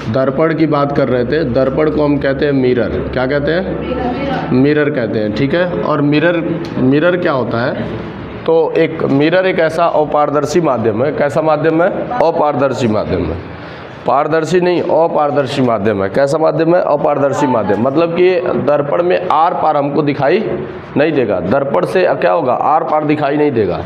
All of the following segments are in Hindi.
दर्पण की बात कर रहे थे। दर्पण को हम कहते हैं मिरर। क्या कहते हैं? मिरर कहते हैं, ठीक है। और मिरर क्या होता है? तो एक मिरर एक ऐसा अपारदर्शी माध्यम है। कैसा माध्यम है? अपारदर्शी माध्यम है। पारदर्शी नहीं, अपारदर्शी माध्यम है। कैसा माध्यम है? अपारदर्शी माध्यम। मतलब कि दर्पण में आर पार हमको दिखाई नहीं देगा। दर्पण से क्या होगा? आर पार दिखाई नहीं देगा।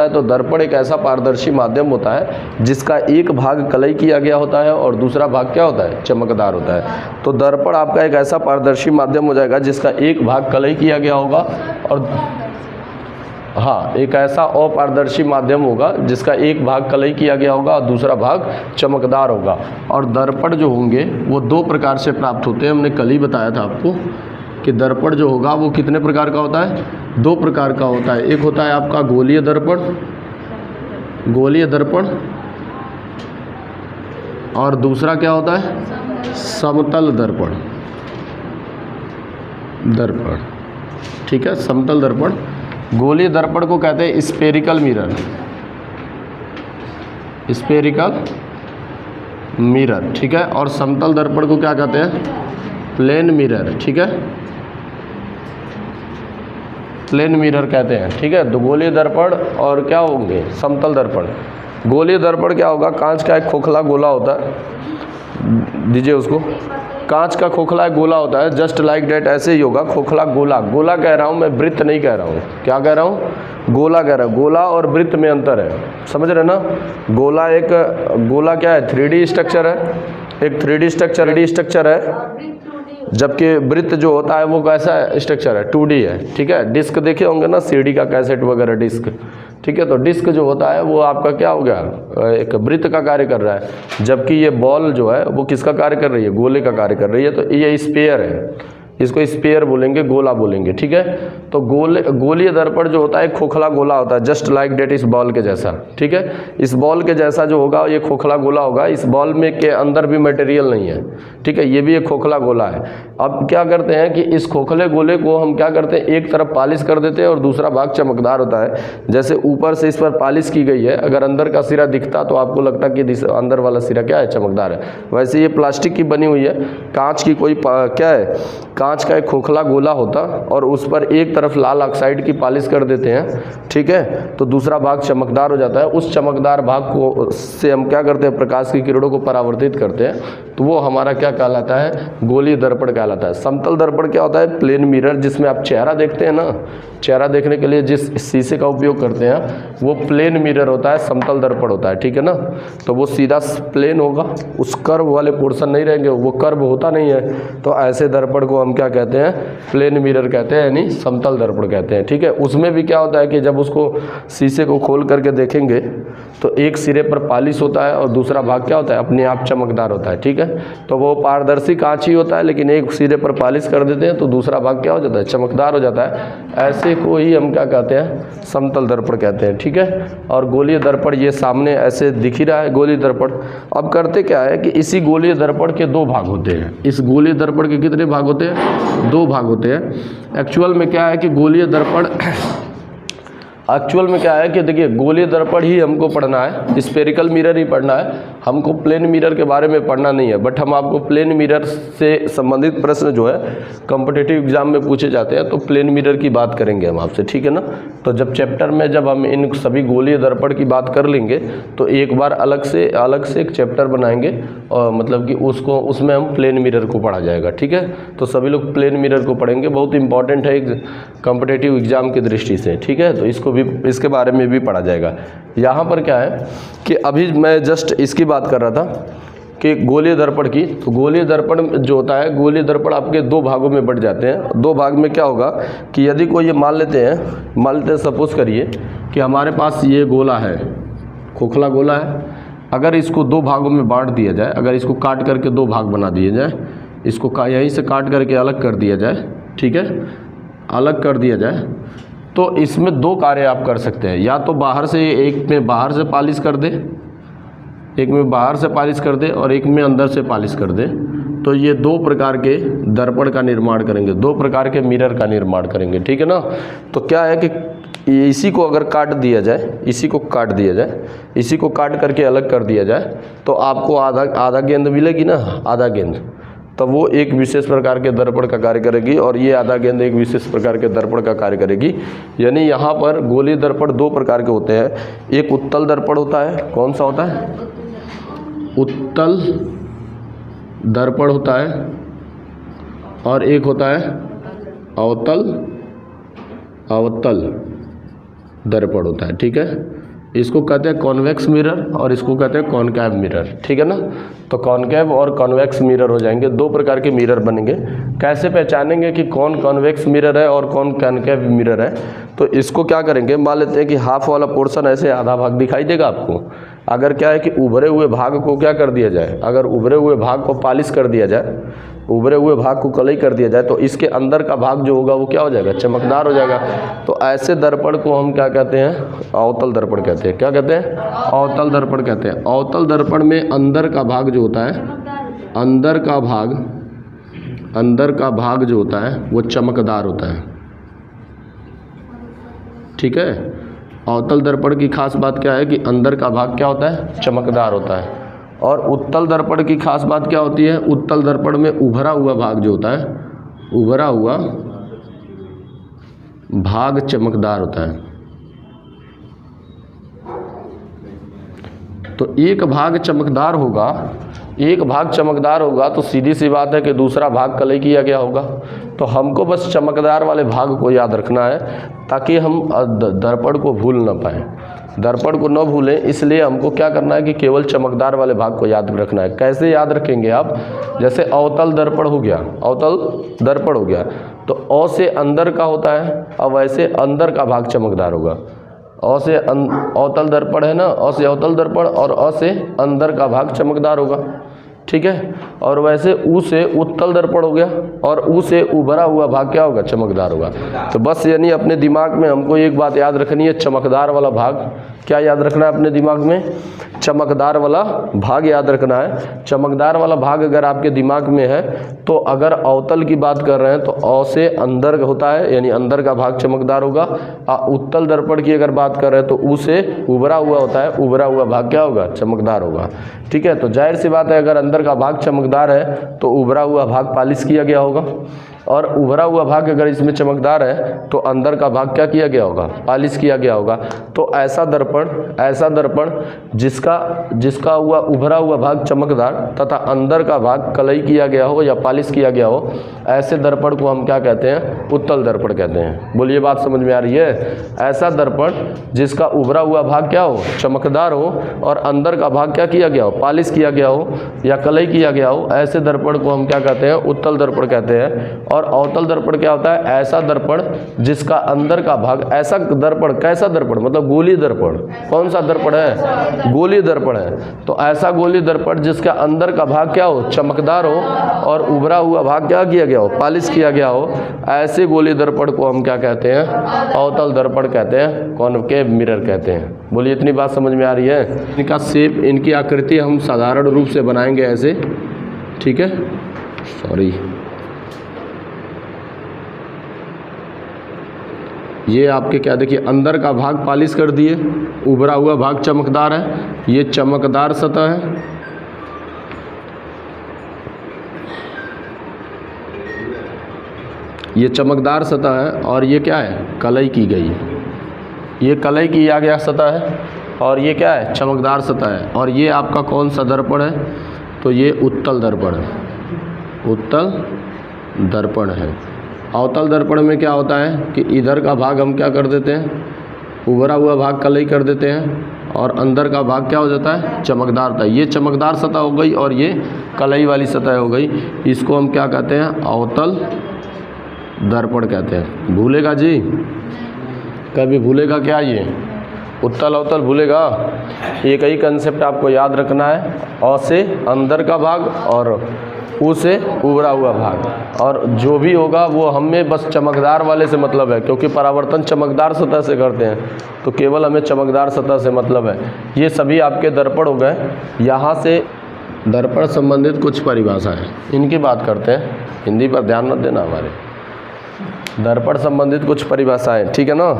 तो दर्पण एक ऐसा पारदर्शी माध्यम होता है जिसका एक भाग कलई किया गया होता है और दूसरा भाग क्या होता है? चमकदार होता है। तो दर्पण आपका एक ऐसा पारदर्शी माध्यम हो जाएगा जिसका एक भाग कलई किया गया होगा और हाँ, एक ऐसा अपारदर्शी माध्यम होगा जिसका एक भाग कलई किया गया होगा और दूसरा भाग चमकदार होगा। और दर्पण जो होंगे वो दो प्रकार से प्राप्त होते हैं। हमने कल ही बताया था आपको कि दर्पण जो होगा वो कितने प्रकार का होता है? दो प्रकार का होता है। एक होता है आपका गोलीय दर्पण, गोलीय दर्पण, और दूसरा क्या होता है? समतल दर्पण। दर्पण, ठीक है, समतल दर्पण। गोलीय दर्पण को कहते हैं स्फेरिकल मिरर, स्फेरिकल मिरर, ठीक है। और समतल दर्पण को क्या कहते हैं? प्लेन मिरर, ठीक है, प्लेन मिरर कहते हैं, ठीक है। तो गोलीय दर्पण और क्या होंगे? समतल दर्पण। गोलीय दर्पण क्या होगा? कांच का एक खोखला गोला होता है, दीजिए उसको। कांच का खोखला एक गोला होता है, जस्ट लाइक डेट, ऐसे ही होगा। खोखला गोला, गोला कह रहा हूँ मैं, वृत्त नहीं कह रहा हूँ। क्या कह रहा हूँ? गोला कह रहा हूँ। गोला और वृत्त में अंतर है, समझ रहे ना? गोला गोला क्या है? 3D स्ट्रक्चर है, एक 3D स्ट्रक्चर है, जबकि वृत्त जो होता है वो कैसा स्ट्रक्चर है? 2D है, ठीक है। डिस्क देखे होंगे ना, CD का कैसेट वगैरह डिस्क, ठीक है। तो डिस्क जो होता है वो आपका क्या हो गया? एक वृत्त का कार्य कर रहा है, जबकि ये बॉल जो है वो किसका कार्य कर रही है? गोले का कार्य कर रही है। तो ये स्फीयर है, इसको स्फीयर बोलेंगे, गोला बोलेंगे, ठीक है। तो गोलीय दर्पण जो होता है खोखला गोला होता है, जस्ट लाइक डेट, इस बॉल के जैसा, ठीक है। इस बॉल के जैसा जो होगा ये खोखला गोला होगा। इस बॉल में के अंदर भी मटेरियल नहीं है, ठीक है। ये भी एक खोखला गोला है। अब क्या करते हैं कि इस खोखले गोले को हम क्या करते हैं? एक तरफ पॉलिश कर देते हैं और दूसरा भाग चमकदार होता है। जैसे ऊपर से इस पर पॉलिश की गई है, अगर अंदर का सिरा दिखता तो आपको लगता कि अंदर वाला सिरा क्या है? चमकदार है। वैसे ये प्लास्टिक की बनी हुई है, कांच की कोई क्या है? कांच का एक खोखला गोला होता और उस पर एक तरफ लाल ऑक्साइड की पॉलिश कर देते हैं, ठीक है। तो दूसरा भाग चमकदार हो जाता है। उस चमकदार भाग को से हम क्या करते हैं? प्रकाश की किरणों को परावर्तित करते हैं, तो वो हमारा क्या कहलाता है? गोलीय दर्पण कहलाता है। समतल दर्पण क्या होता है? प्लेन मिरर, जिसमें आप चेहरा देखते हैं ना, चेहरा देखने के लिए जिस शीशे का उपयोग करते हैं वो प्लेन मिरर होता है, समतल दर्पण होता है, ठीक है ना। तो वो सीधा प्लेन होगा, उस कर्व वाले पोर्शन नहीं रहेंगे, वो कर्व होता नहीं है। तो ऐसे दर्पण को हम क्या कहते हैं? प्लेन मिरर कहते हैं, यानी समतल दर्पण कहते हैं, ठीक है। उसमें भी क्या होता है कि जब उसको शीशे को खोल करके देखेंगे तो एक सिरे पर पॉलिश होता है और दूसरा भाग क्या होता है? अपने आप चमकदार होता है, ठीक है। तो वो पारदर्शी कांच ही होता है, लेकिन एक सिरे पर पॉलिश कर देते हैं तो दूसरा भाग क्या हो जाता है? चमकदार हो जाता है। ऐसे को ही हम क्या कहते हैं? समतल दर्पण कहते हैं, ठीक है। और गोलीय दर्पण ये सामने ऐसे दिख ही रहा है, गोलीय दर्पण। अब करते क्या है कि इसी गोलीय दर्पण के दो भाग होते हैं। इस गोलीय दर्पण के कितने भाग होते हैं? दो भाग होते हैं। एक्चुअल में क्या है कि गोलीय दर्पण एक्चुअल में क्या है कि देखिए, गोलीय दर्पण ही हमको पढ़ना है, स्फेरिकल मिरर ही पढ़ना है, हमको प्लेन मिरर के बारे में पढ़ना नहीं है। बट हम आपको प्लेन मिरर से संबंधित प्रश्न जो है कॉम्पिटिटिव एग्जाम में पूछे जाते हैं, तो प्लेन मिरर की बात करेंगे हम आपसे, ठीक है ना। तो जब चैप्टर में जब हम इन सभी गोलीय दर्पण की बात कर लेंगे तो एक बार अलग से एक चैप्टर बनाएंगे, और मतलब कि उसमें हम प्लेन मिरर को पढ़ा जाएगा, ठीक है। तो सभी लोग प्लेन मिरर को पढ़ेंगे, बहुत इंपॉर्टेंट है कॉम्पिटिटिव एग्जाम की दृष्टि से, ठीक है। तो इसके बारे में भी पढ़ा जाएगा। यहाँ पर क्या है कि अभी मैं जस्ट इसकी बात कर रहा था कि गोलीय दर्पण की। तो गोलीय दर्पण जो होता है, गोलीय दर्पण आपके दो भागों में बंट जाते हैं। दो भाग में क्या होगा कि यदि कोई ये मान लेते हैं सपोज करिए कि हमारे पास ये गोला है, खोखला गोला है। अगर इसको दो भागों में बांट दिया जाए, अगर इसको काट करके दो भाग बना दिए जाए, इसको यहीं से काट करके अलग कर दिया जाए, ठीक है, अलग कर दिया जाए, तो इसमें दो कार्य आप कर सकते हैं। या तो बाहर से, एक में बाहर से पॉलिश कर दे, एक में बाहर से पॉलिश कर दे और एक में अंदर से पॉलिश कर दे। तो ये दो प्रकार के दर्पण का निर्माण करेंगे, दो प्रकार के मिरर का निर्माण करेंगे, ठीक है ना। तो क्या है कि इसी को अगर काट दिया जाए, इसी को काट दिया जाए, इसी को काट करके अलग कर दिया जाए तो आपको आधा गेंद मिलेगी ना, आधा गेंद, तो वो एक विशेष प्रकार के दर्पण का कार्य करेगी और ये आधा गेंद एक विशेष प्रकार के दर्पण का कार्य करेगी। यानी यहाँ पर गोलीय दर्पण दो प्रकार के होते हैं, एक उत्तल दर्पण होता है, कौन सा होता है, उत्तल दर्पण होता है, और एक होता है अवतल दर्पण होता है, ठीक है। इसको कहते हैं कॉन्वेक्स मिरर और इसको कहते हैं कॉनकैव मिरर, ठीक है ना। तो कॉनकैव और कॉन्वेक्स मिरर हो जाएंगे, दो प्रकार के मिरर बनेंगे। कैसे पहचानेंगे कि कौन कॉन्वेक्स मिरर है और कौन कॉनकैव मिरर है, तो इसको क्या करेंगे, मान लेते हैं कि हाफ वाला पोर्शन ऐसे आधा भाग दिखाई देगा आपको। अगर क्या है कि उभरे हुए भाग को क्या कर दिया जाए, अगर उभरे हुए भाग को पॉलिश कर दिया जाए, उभरे हुए भाग को कलई कर दिया जाए तो इसके अंदर का भाग जो होगा वो क्या हो जाएगा, चमकदार हो जाएगा। तो ऐसे दर्पण को हम क्या कहते हैं, अवतल दर्पण कहते हैं। क्या कहते हैं, अवतल दर्पण कहते हैं। अवतल दर्पण में अंदर का भाग जो होता है, अंदर का भाग जो होता है वो चमकदार होता है, ठीक है। अवतल दर्पण की खास बात क्या है कि अंदर का भाग क्या होता है, चमकदार होता है। और उत्तल दर्पण की खास बात क्या होती है, उत्तल दर्पण में उभरा हुआ भाग जो होता है, उभरा हुआ भाग चमकदार होता है। तो एक भाग चमकदार होगा, एक भाग चमकदार होगा तो सीधी सी बात है कि दूसरा भाग कलई किया गया होगा। तो हमको बस चमकदार वाले भाग को याद रखना है ताकि हम दर्पण को भूल ना पाएँ, दर्पण को न भूलें। इसलिए हमको क्या करना है कि केवल चमकदार वाले भाग को याद रखना है। कैसे याद रखेंगे आप, जैसे अवतल दर्पण हो गया, अवतल दर्पण हो गया तो अ से अंदर का होता है, अब वैसे अंदर का भाग चमकदार होगा। अ से अवतल दर्पण है ना, अ से अवतल दर्पण और अ से अंदर का भाग चमकदार होगा, ठीक है। और वैसे ऊ से उत्तल दर्पण हो गया और ऊ से उभरा हुआ भाग क्या होगा, चमकदार होगा। तो बस यानी अपने दिमाग में हमको एक बात याद रखनी है, चमकदार वाला भाग क्या याद रखना है अपने दिमाग में, चमकदार वाला भाग याद रखना है। चमकदार वाला भाग अगर आपके दिमाग में है तो अगर अवतल की बात कर रहे हैं तो अ से अंदर होता है यानी अंदर का भाग चमकदार होगा। उत्तल दर्पण की अगर बात कर रहे हैं तो ऊ से उभरा हुआ होता है, उभरा हुआ भाग क्या होगा, चमकदार होगा, ठीक है। तो जाहिर सी बात है अगर अंदर का भाग चमकदार है तो उभरा हुआ भाग पॉलिश किया गया होगा, और उभरा हुआ भाग अगर इसमें चमकदार है तो अंदर का भाग क्या किया गया होगा, पॉलिश किया गया होगा। तो ऐसा दर्पण जिसका हुआ उभरा हुआ भाग चमकदार तथा अंदर का भाग कलई किया गया हो या पॉलिश किया गया हो, ऐसे दर्पण को हम क्या कहते हैं, उत्तल दर्पण कहते हैं। बोलिए बात समझ में आ रही है। ऐसा दर्पण जिसका उभरा हुआ भाग क्या हो, चमकदार हो और अंदर का भाग क्या किया गया हो, पॉलिश किया गया हो या कलई किया गया हो, ऐसे दर्पण को हम क्या कहते हैं, उत्तल दर्पण कहते हैं। और अवतल दर्पण क्या होता है, ऐसा दर्पण जिसका अंदर का भाग, ऐसा दर्पण, कैसा दर्पण मतलब गोलीय दर्पण, कौन सा दर्पण है, गोलीय दर्पण है। तो ऐसा गोलीय दर्पण जिसका अंदर का भाग क्या हो, चमकदार हो और उभरा हुआ भाग क्या किया गया हो, पॉलिश किया गया हो, ऐसे गोलीय दर्पण को हम क्या कहते हैं, अवतल दर्पण कहते हैं, कॉनकेव मिरर कहते हैं। बोलिए इतनी बात समझ में आ रही है। इनका शेप, इनकी आकृति हम साधारण रूप से बनाएंगे ऐसे, ठीक है। सॉरी, ये आपके क्या देखिए, अंदर का भाग पॉलिश कर दिए, उभरा हुआ भाग चमकदार है, ये चमकदार सतह है, ये चमकदार सतह है और ये क्या है, कलई की गई है, ये कलई किया गया सतह है और ये क्या है, चमकदार सतह है। और ये आपका कौन सा दर्पण है, तो ये उत्तल दर्पण है, उत्तल दर्पण है। अवतल दर्पण में क्या होता है कि इधर का भाग हम क्या कर देते हैं, उभरा हुआ भाग कलई कर देते हैं और अंदर का भाग क्या हो जाता है, चमकदार होता है। ये चमकदार सतह हो गई और ये कलई वाली सतह हो गई, इसको हम क्या कहते हैं, अवतल दर्पण कहते हैं। भूलेगा जी, कभी भूलेगा क्या, ये उत्तल अवतल भूलेगा। एक ही कंसेप्ट आपको याद रखना है, अ से अंदर का भाग और ऊ से उभरा हुआ भाग, और जो भी होगा वो हमें बस चमकदार वाले से मतलब है, क्योंकि परावर्तन चमकदार सतह से करते हैं तो केवल हमें चमकदार सतह से मतलब है। ये सभी आपके दर्पण हो गए। यहाँ से दर्पण संबंधित कुछ परिभाषाएं, इनकी बात करते हैं। हिंदी पर ध्यान मत देना हमारे। दर्पण संबंधित कुछ परिभाषाएं, ठीक है ना।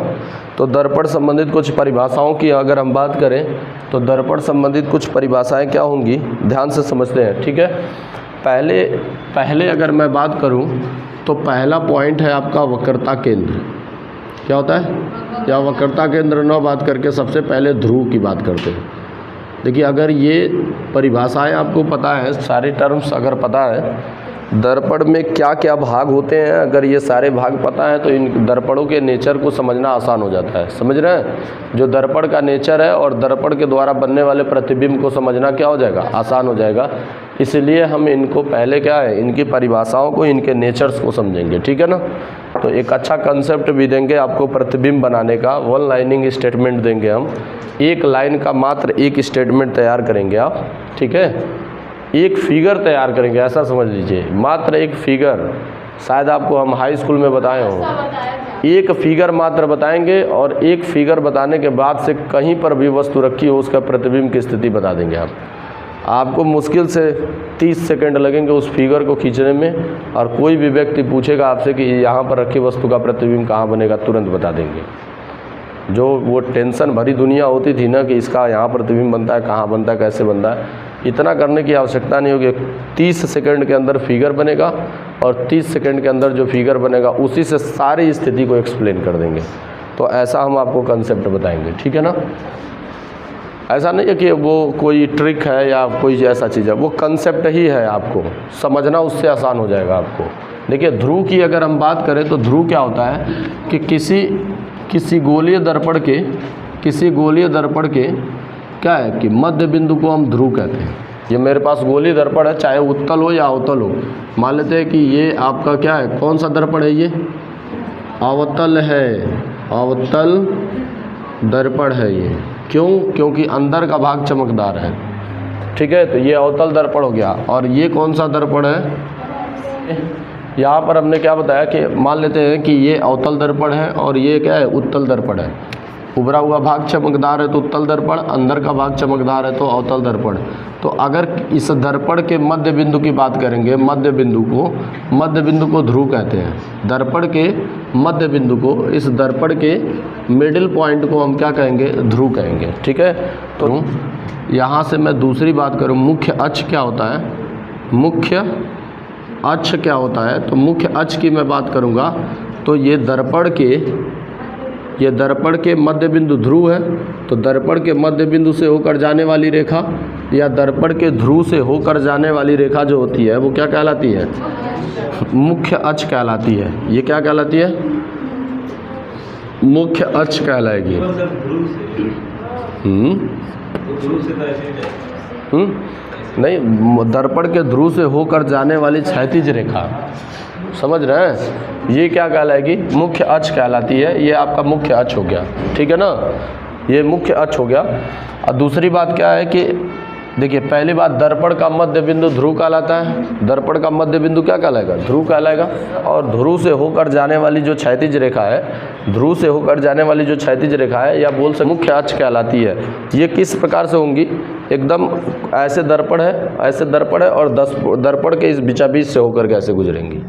तो दर्पण संबंधित कुछ परिभाषाओं की अगर हम बात करें तो दर्पण संबंधित कुछ परिभाषाएं क्या होंगी, ध्यान से समझते हैं, ठीक है। पहले अगर मैं बात करूं तो पहला पॉइंट है आपका वक्रता केंद्र। क्या होता है, या वक्रता केंद्र न बात करके सबसे पहले ध्रुव की बात करते हैं। देखिए, अगर ये परिभाषाएं आपको पता है, सारे टर्म्स अगर पता है, दर्पण में क्या क्या भाग होते हैं, अगर ये सारे भाग पता है तो इन दर्पणों के नेचर को समझना आसान हो जाता है। समझ रहे हैं, जो दर्पण का नेचर है और दर्पण के द्वारा बनने वाले प्रतिबिंब को समझना क्या हो जाएगा, आसान हो जाएगा। इसलिए हम इनको पहले क्या है, इनकी परिभाषाओं को, इनके नेचर्स को समझेंगे, ठीक है ना। तो एक अच्छा कंसेप्ट भी देंगे आपको प्रतिबिंब बनाने का, वन लाइनिंग स्टेटमेंट देंगे हम। एक लाइन का मात्र एक स्टेटमेंट तैयार करेंगे आप, ठीक है। एक फिगर तैयार करेंगे, ऐसा समझ लीजिए, मात्र एक फिगर। शायद आपको हम हाई स्कूल में बताए हों, एक फिगर मात्र बताएंगे और एक फिगर बताने के बाद से कहीं पर भी वस्तु रखी हो उसका प्रतिबिंब की स्थिति बता देंगे आप। आपको मुश्किल से 30 सेकंड लगेंगे उस फिगर को खींचने में, और कोई भी व्यक्ति पूछेगा आपसे कि यहाँ पर रखी वस्तु का प्रतिबिंब कहाँ बनेगा, तुरंत बता देंगे। जो वो टेंशन भरी दुनिया होती थी ना कि इसका यहाँ प्रतिबिंब बनता है, कहाँ बनता है, कैसे बनता है, इतना करने की आवश्यकता नहीं होगी। 30 सेकंड के अंदर फिगर बनेगा और 30 सेकंड के अंदर जो फिगर बनेगा उसी से सारी स्थिति को एक्सप्लेन कर देंगे। तो ऐसा हम आपको कंसेप्ट बताएंगे, ठीक है ना। ऐसा नहीं है कि वो कोई ट्रिक है या कोई ऐसा चीज़ है, वो कंसेप्ट ही है, आपको समझना उससे आसान हो जाएगा आपको। देखिए, ध्रुव की अगर हम बात करें तो ध्रुव क्या होता है कि किसी गोलीय दर्पण के क्या है कि मध्य बिंदु को हम ध्रुव कहते हैं। ये मेरे पास गोलीय दर्पण है, चाहे उत्तल हो या अवतल हो। मान लेते हैं कि ये आपका क्या है, कौन सा दर्पण है, ये अवतल है, अवतल दर्पण है ये। क्यों? क्योंकि अंदर का भाग चमकदार है, ठीक है। तो ये अवतल दर्पण हो गया। और ये कौन सा दर्पण है, यहाँ पर हमने क्या बताया कि मान लेते हैं कि ये अवतल दर्पण है और ये क्या है, उत्तल दर्पण है। उभरा हुआ भाग चमकदार है तो उत्तल दर्पण, अंदर का भाग चमकदार है तो अवतल दर्पण। तो अगर इस दर्पण के मध्य बिंदु की बात करेंगे, मध्य बिंदु को ध्रुव कहते हैं। दर्पण के मध्य बिंदु को, इस दर्पण के मिडिल पॉइंट को हम क्या कहेंगे, ध्रुव कहेंगे, ठीक है। तो यहाँ से मैं दूसरी बात करूँ, मुख्य अक्ष क्या होता है, मुख्य अक्ष क्या होता है, तो मुख्य अक्ष की मैं बात करूँगा तो ये दर्पण के मध्य बिंदु ध्रुव है। तो दर्पण के मध्य बिंदु से होकर जाने वाली रेखा या दर्पण के ध्रुव से होकर जाने वाली रेखा जो होती है वो क्या कहलाती है, मुख्य अक्ष कहलाती है। ये क्या कहलाती है, मुख्य अक्ष कहलाएगी। नहीं, दर्पण के ध्रुव से होकर जाने वाली क्षैतिज रेखा, समझ रहे हैं, ये क्या कहलाएगी, मुख्य अक्ष कहलाती है। ये आपका मुख्य अक्ष हो गया, ठीक है ना, ये मुख्य अक्ष हो गया। और दूसरी बात क्या है कि देखिए, पहली बात, दर्पण का मध्य बिंदु ध्रुव कहलाता है। दर्पण का मध्य बिंदु क्या कहलाएगा, ध्रुव कहलाएगा। और ध्रुव से होकर जाने वाली जो क्षैतिज रेखा है, ध्रुव से होकर जाने वाली जो क्षैतिज रेखा है, या बोल सकते मुख्य अक्ष कहलाती है। ये किस प्रकार से होंगी, एकदम ऐसे दर्पण है और दर्पण के इस बीचाबीच से होकर के ऐसे गुजरेंगी,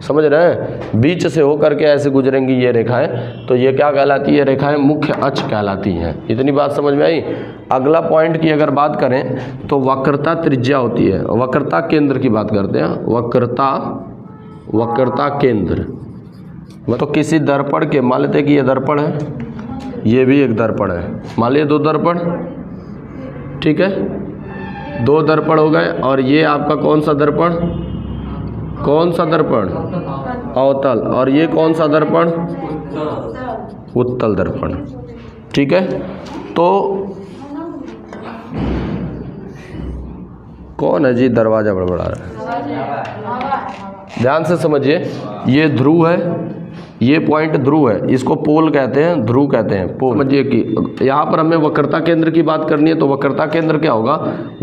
समझ रहे हैं, बीच से होकर के ऐसे गुजरेंगी ये रेखाएं। तो ये क्या कहलाती है, रेखाएं मुख्य अक्ष कहलाती हैं। इतनी बात समझ में आई। अगला पॉइंट की अगर बात करें तो वक्रता त्रिज्या होती है। वक्रता केंद्र की बात करते हैं, वक्रता केंद्र। तो किसी दर्पण के, मान लेते हैं कि ये दर्पण है, ये भी एक दर्पण है, मान लीजिए 2 दर्पण, ठीक है, 2 दर्पण हो गए। और ये आपका कौन सा दर्पण, अवतल। और ये कौन सा दर्पण, उत्तल दर्पण, ठीक है। तो कौन है जी दरवाजा बड़बड़ा रहा है, ध्यान से समझिए। ये ध्रुव है, ये पॉइंट ध्रुव है, इसको पोल कहते हैं, ध्रुव कहते हैं, पोल। समझिए कि यहाँ पर हमें वक्रता केंद्र की बात करनी है। तो वक्रता केंद्र क्या होगा,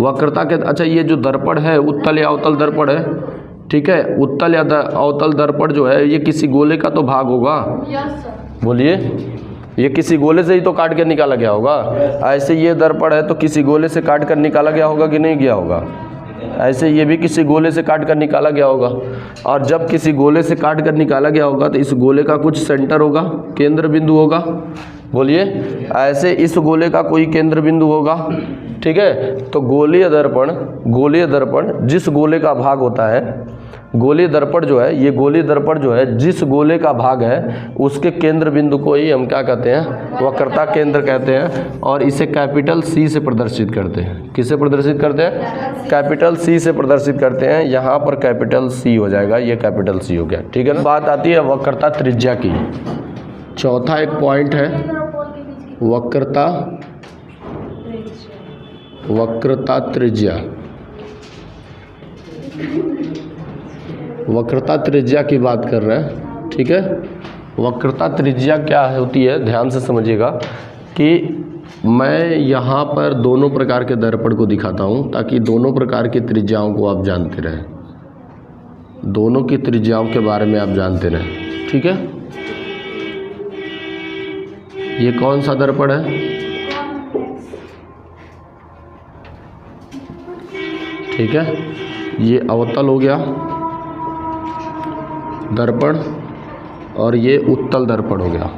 वक्रता केंद्र, अच्छा, ये जो दर्पण है उत्तल या अवतल दर्पण है, ठीक है। उत्तल या अवतल दर्पण जो है ये किसी गोले का तो भाग होगा, बोलिए, ये किसी गोले से ही तो काट कर निकाला गया होगा। ऐसे ये दर्पण है तो किसी गोले से काट कर निकाला गया होगा कि नहीं गया होगा, ऐसे ये भी किसी गोले से काट कर निकाला गया होगा, और जब किसी गोले से काट कर निकाला गया होगा तो इस गोले का कुछ सेंटर होगा, केंद्र बिंदु होगा। बोलिए, ऐसे इस गोले का कोई केंद्र बिंदु होगा, ठीक है। तो गोलीय दर्पण जिस गोले का भाग होता है, गोलीय दर्पण जो है, ये गोलीय दर्पण जो है जिस गोले का भाग है उसके केंद्र बिंदु को ही हम क्या कहते हैं, वक्रता केंद्र कहते हैं, और इसे कैपिटल सी से प्रदर्शित करते हैं। किससे प्रदर्शित करते हैं? कैपिटल सी से प्रदर्शित करते हैं। यहाँ पर कैपिटल सी हो जाएगा, ये कैपिटल सी हो गया, ठीक है ना। बात आती है वक्रता त्रिज्या की। चौथा एक पॉइंट है वक्रता त्रिज्या। वक्रता त्रिज्या की बात कर रहे हैं, ठीक है। वक्रता त्रिज्या क्या होती है, ध्यान से समझिएगा कि मैं यहाँ पर दोनों प्रकार के दर्पण को दिखाता हूँ ताकि दोनों प्रकार की त्रिज्याओं को आप जानते रहें, दोनों की त्रिज्याओं के बारे में आप जानते रहें, ठीक है। ये कौन सा दर्पण है? ठीक है, ये अवतल हो गया दर्पण, और ये उत्तल दर्पण हो गया।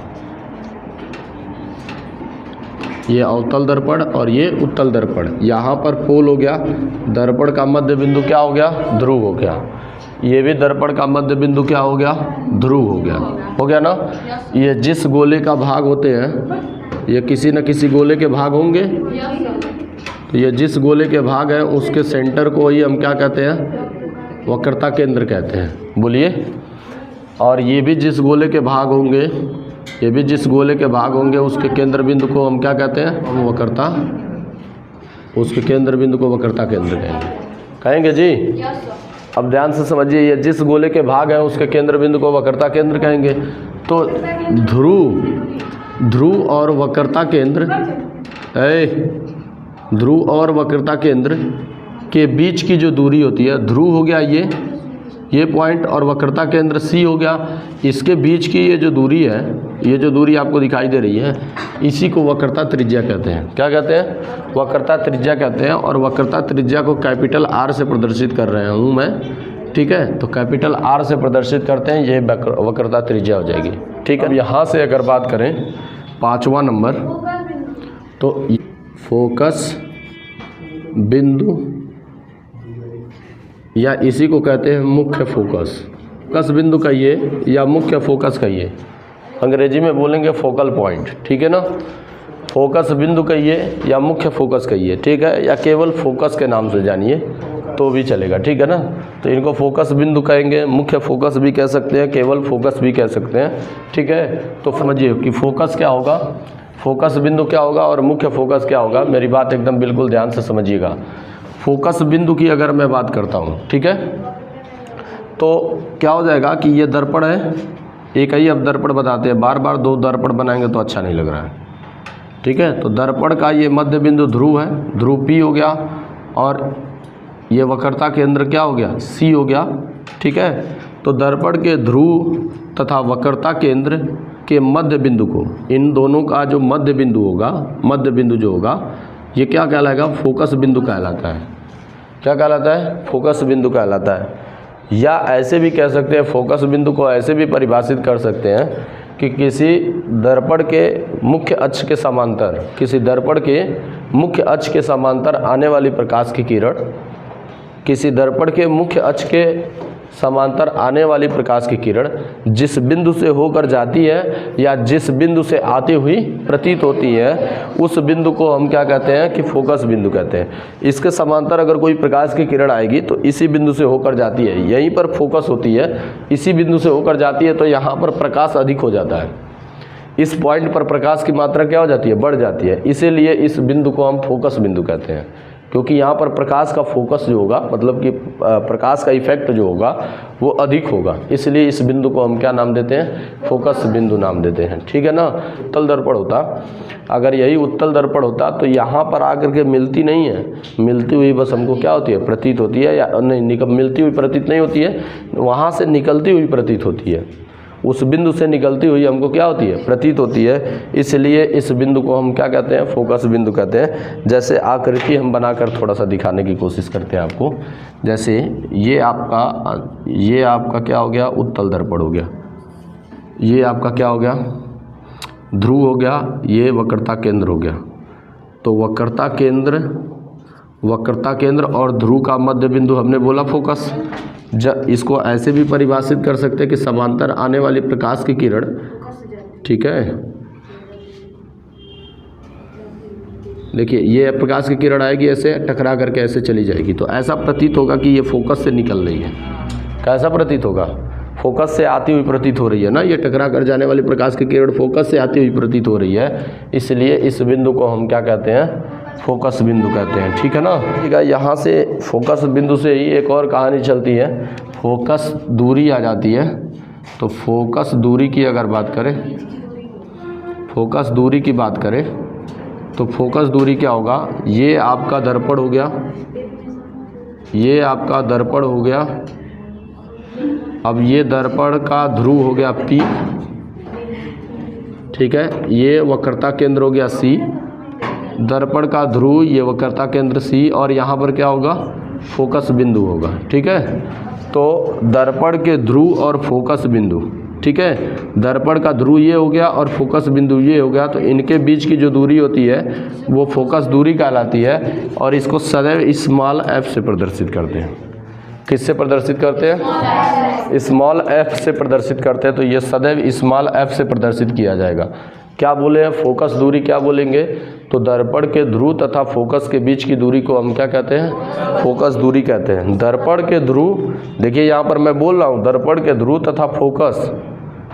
ये अवतल दर्पण और ये उत्तल दर्पण। यहाँ पर पोल हो गया, दर्पण का मध्य बिंदु क्या हो गया? ध्रुव हो गया। ये भी दर्पण का मध्य बिंदु क्या हो गया? ध्रुव हो गया ना। ये जिस गोले का भाग होते हैं, ये किसी न किसी गोले के भाग होंगे, तो ये जिस गोले के भाग हैं उसके सेंटर को ही हम क्या कहते हैं? वक्रता केंद्र कहते हैं। बोलिए, और ये भी जिस गोले के भाग होंगे, ये भी जिस गोले के भाग होंगे उसके केंद्र बिंदु को हम क्या कहते हैं? वक्रता, उसके केंद्र बिंदु को वक्रता केंद्र कहेंगे जी। अब ध्यान से समझिए, ये जिस गोले के भाग हैं उसके केंद्र बिंदु को वक्रता केंद्र कहेंगे। तो ध्रुव और वक्रता केंद्र, ध्रुव और वक्रता केंद्र के बीच की जो दूरी होती है, ध्रुव हो गया ये पॉइंट, और वक्रता केंद्र सी हो गया, इसके बीच की ये जो दूरी है, ये जो दूरी आपको दिखाई दे रही है, इसी को वक्रता त्रिज्या कहते हैं। क्या कहते हैं? वक्रता त्रिज्या कहते हैं। और वक्रता त्रिज्या को कैपिटल आर से प्रदर्शित कर रहे हूँ मैं, ठीक है। तो कैपिटल आर से प्रदर्शित करते हैं, ये वक्रता त्रिज्या हो जाएगी, ठीक है। यहाँ से अगर बात करें 5वां नंबर, तो फोकस बिंदु, या इसी को कहते हैं मुख्य फोकस। फोकस बिंदु कहिए या मुख्य फोकस कहिए, अंग्रेजी में बोलेंगे फोकल पॉइंट, ठीक है ना। फोकस बिंदु कहिए या मुख्य फोकस कहिए, ठीक है, या केवल फोकस के नाम से जानिए तो भी चलेगा, ठीक है ना। तो इनको फोकस बिंदु कहेंगे, मुख्य फोकस भी कह सकते हैं, केवल फोकस भी कह सकते हैं, ठीक है। तो समझिए कि फोकस क्या होगा, फोकस बिंदु क्या होगा और मुख्य फोकस क्या होगा। मेरी बात एकदम बिल्कुल ध्यान से समझिएगा। फोकस बिंदु की अगर मैं बात करता हूँ, ठीक है, तो क्या हो जाएगा कि ये दर्पण है, एक ही अब दर्पण बताते हैं, बार बार दो दर्पण बनाएंगे तो अच्छा नहीं लग रहा है, ठीक है। तो दर्पण का ये मध्य बिंदु ध्रुव है, ध्रुव पी हो गया, और ये वक्रता केंद्र क्या हो गया? सी हो गया, ठीक है। तो दर्पण के ध्रुव तथा वक्रता केंद्र के मध्य बिंदु को, इन दोनों का जो मध्य बिंदु होगा, मध्य बिंदु जो होगा, ये क्या कहलाएगा? फोकस बिंदु कहलाता है। क्या कहलाता है? फोकस बिंदु कहलाता है। या ऐसे भी कह सकते हैं, फोकस बिंदु को ऐसे भी परिभाषित कर सकते हैं कि किसी दर्पण के मुख्य अक्ष के समांतर, किसी दर्पण के मुख्य अक्ष के समांतर आने वाली प्रकाश की किरण, किसी दर्पण के मुख्य अक्ष के समांतर आने वाली प्रकाश की किरण जिस बिंदु से होकर जाती है या जिस बिंदु से आती हुई प्रतीत होती है, उस बिंदु को हम क्या कहते हैं? कि फोकस बिंदु कहते हैं। इसके समांतर अगर कोई प्रकाश की किरण आएगी तो इसी बिंदु से होकर जाती है, यहीं पर फोकस होती है, इसी बिंदु से होकर जाती है, तो यहाँ पर प्रकाश अधिक हो जाता है। इस पॉइंट पर प्रकाश की मात्रा क्या हो जाती है? बढ़ जाती है। इसीलिए इस बिंदु को हम फोकस बिंदु कहते हैं, क्योंकि यहाँ पर प्रकाश का फोकस जो होगा, मतलब कि प्रकाश का इफेक्ट जो होगा वो अधिक होगा, इसलिए इस बिंदु को हम क्या नाम देते हैं? फोकस बिंदु नाम देते हैं, ठीक है ना। उत्तल दर्पण होता, अगर यही उत्तल दर्पण होता तो यहाँ पर आकर के मिलती नहीं है, मिलती हुई बस हमको क्या होती है? प्रतीत होती है, या नहीं मिलती हुई प्रतीत नहीं होती है, वहाँ से निकलती हुई प्रतीत होती है। उस बिंदु से निकलती हुई हमको क्या होती है, प्रतीत होती है। इसलिए इस बिंदु को हम क्या कहते हैं, फोकस बिंदु कहते हैं। जैसे आकृति हम बनाकर थोड़ा सा दिखाने की कोशिश करते हैं आपको। जैसे ये आपका क्या हो गया, उत्तल दर्पण हो गया, ये आपका क्या हो गया, ध्रुव हो गया, ये वक्रता केंद्र हो गया। तो वक्रता केंद्र और ध्रुव का मध्य बिंदु हमने बोला फोकस। इसको ऐसे भी परिभाषित कर सकते हैं कि समांतर आने वाली प्रकाश की किरण, ठीक है, देखिए ये प्रकाश की किरण आएगी ऐसे टकरा करके ऐसे चली जाएगी, तो ऐसा प्रतीत होगा कि ये फोकस से निकल रही है। कैसा प्रतीत होगा, फोकस से आती हुई प्रतीत हो रही है ना, ये टकरा कर जाने वाली प्रकाश की किरण फोकस से आती हुई प्रतीत हो रही है। इसलिए इस बिंदु को हम क्या कहते हैं, फोकस बिंदु कहते हैं, ठीक है ना। ठीक है, यहाँ से फोकस बिंदु से ही एक और कहानी चलती है, फोकस दूरी आ जाती है। तो फोकस दूरी की अगर बात करें, फोकस दूरी की बात करें तो फोकस दूरी क्या होगा, ये आपका दर्पण हो गया, ये आपका दर्पण हो गया। अब ये दर्पण का ध्रुव हो गया P, ठीक है, ये वक्रता केंद्र हो गया C, दर्पण का ध्रुव ये वक्रता केंद्र C, और यहाँ पर क्या होगा, फोकस बिंदु होगा, ठीक है। तो दर्पण के ध्रुव और फोकस बिंदु, ठीक है, दर्पण का ध्रुव ये हो गया और फोकस बिंदु ये हो गया, तो इनके बीच की जो दूरी होती है वो फोकस दूरी कहलाती है। और इसको सदैव स्मॉल f से प्रदर्शित करते हैं। किससे प्रदर्शित करते हैं, स्मॉल f से प्रदर्शित करते हैं। तो ये सदैव स्मॉल f से प्रदर्शित किया जाएगा। क्या बोले हैं, फोकस दूरी क्या बोलेंगे, तो दर्पण के ध्रुव तथा फोकस के बीच की दूरी को हम क्या कहते हैं, फोकस दूरी कहते हैं। दर्पण के ध्रुव, देखिए यहाँ पर मैं बोल रहा हूँ दर्पण के ध्रुव तथा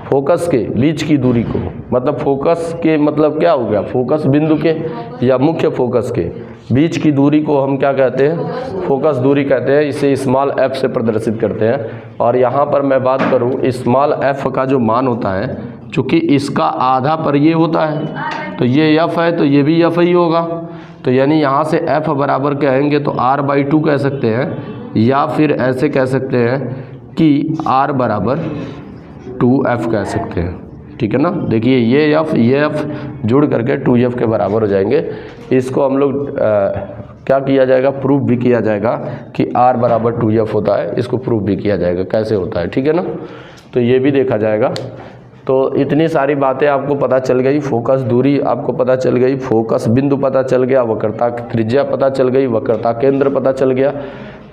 फोकस के बीच की दूरी को, मतलब फोकस के मतलब क्या हो गया, फोकस बिंदु के या मुख्य फोकस के बीच की दूरी को हम क्या कहते हैं, फोकस दूरी कहते हैं। इसे स्मॉल f से प्रदर्शित करते हैं। और यहाँ पर मैं बात करूँ, स्मॉल f का जो मान होता है, चूँकि इसका आधा पर ये होता है, तो ये f है तो ये भी f ही होगा। तो यानी यहाँ से f बराबर कहेंगे तो r/2 कह सकते हैं, या फिर ऐसे कह सकते हैं कि r बराबर 2f कह सकते हैं, ठीक है ना। देखिए ये f जुड़ करके 2f के बराबर हो जाएंगे। इसको हम लोग क्या किया जाएगा, प्रूफ भी किया जाएगा कि r बराबर 2f होता है। इसको प्रूफ भी किया जाएगा कैसे होता है, ठीक है ना। तो ये भी देखा जाएगा। तो इतनी सारी बातें आपको पता चल गई, फोकस दूरी आपको पता चल गई, फोकस बिंदु पता चल गया, वक्रता त्रिज्या पता चल गई, वक्रता केंद्र पता चल गया,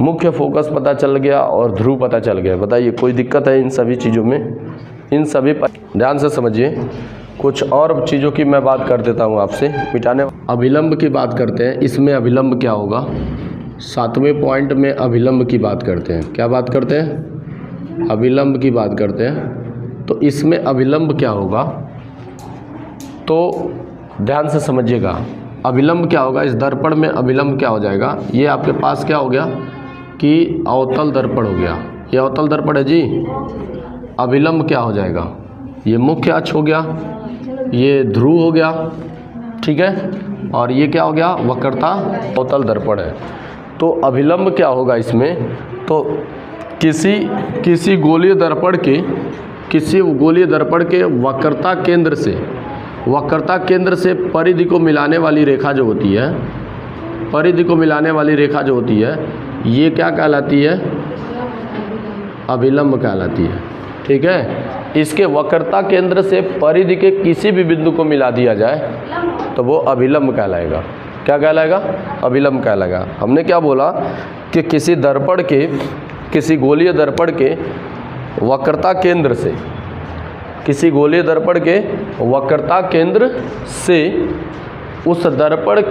मुख्य फोकस पता चल गया और ध्रुव पता चल गया। बताइए कोई दिक्कत है इन सभी चीज़ों में, इन सभी पर ध्यान से समझिए। कुछ और चीज़ों की मैं बात कर देता हूँ आपसे मिटाने। अभिलंब की बात करते हैं, इसमें अभिलंब क्या होगा, 7वें पॉइंट में अभिलंब की बात करते हैं। क्या बात करते हैं, अभिलंब की बात करते हैं। तो इसमें अभिलंब क्या होगा, तो ध्यान से समझिएगा। अभिलंब क्या होगा, इस दर्पण में अभिलंब क्या हो जाएगा, ये आपके पास क्या हो गया कि अवतल दर्पण हो गया, ये अवतल दर्पण है जी। अभिलंब क्या हो जाएगा, ये मुख्य अक्ष हो गया, ये ध्रुव हो गया, ठीक है, और ये क्या हो गया, वक्रता अवतल दर्पण है। तो अभिलंब क्या होगा इसमें, तो किसी गोलीय दर्पण के वक्रता केंद्र से परिधि को मिलाने वाली रेखा जो होती है, परिधि को मिलाने वाली रेखा जो होती है, ये क्या कहलाती है, अभिलंब कहलाती है, ठीक है। इसके वक्रता केंद्र से परिधि के किसी भी बिंदु को मिला दिया जाए तो वो अभिलंब कहलाएगा। क्या कहलाएगा, अभिलंब कहलाएगा। हमने क्या बोला कि किसी गोलीय दर्पण के वक्रता केंद्र से, किसी गोलीय दर्पण के वक्रता केंद्र से उस दर्पण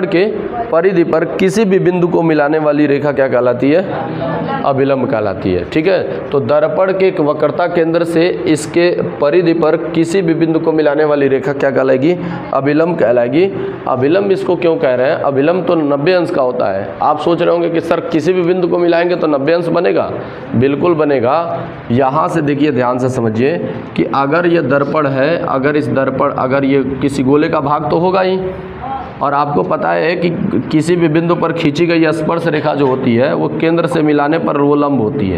के परिधि पर किसी भी बिंदु को मिलाने वाली रेखा क्या कहलाती है, अभिलंब कहलाती है, ठीक है। तो दर्पण के वक्रता केंद्र से इसके परिधि पर किसी भी बिंदु को मिलाने वाली रेखा क्या कहलाएगी, अभिलंब कहलाएगी। अभिलंब इसको क्यों कह रहे हैं, अभिलंब तो 90 अंश का होता है। आप सोच रहे होंगे कि सर किसी भी बिंदु को मिलाएंगे तो 90 अंश बनेगा, बिल्कुल बनेगा। यहाँ से देखिए ध्यान से समझिए कि अगर ये दर्पण है, अगर ये किसी गोले का भाग तो होगा ही, और आपको पता है कि किसी भी बिंदु पर खींची गई स्पर्श रेखा जो होती है वो केंद्र से मिलाने पर वो लंब होती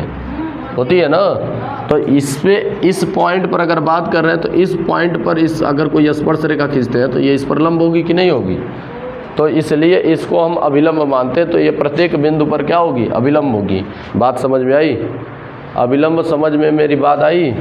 है ना। तो इस पे इस पॉइंट पर अगर बात कर रहे हैं तो इस पॉइंट पर इस अगर कोई स्पर्श रेखा खींचते हैं तो ये इस पर लंब होगी कि नहीं होगी? तो इसलिए इसको हम अभिलंब मानते हैं। तो ये प्रत्येक बिंदु पर क्या होगी? अभिलंब होगी। बात समझ में आई? अभिलंब समझ में मेरी बात आई?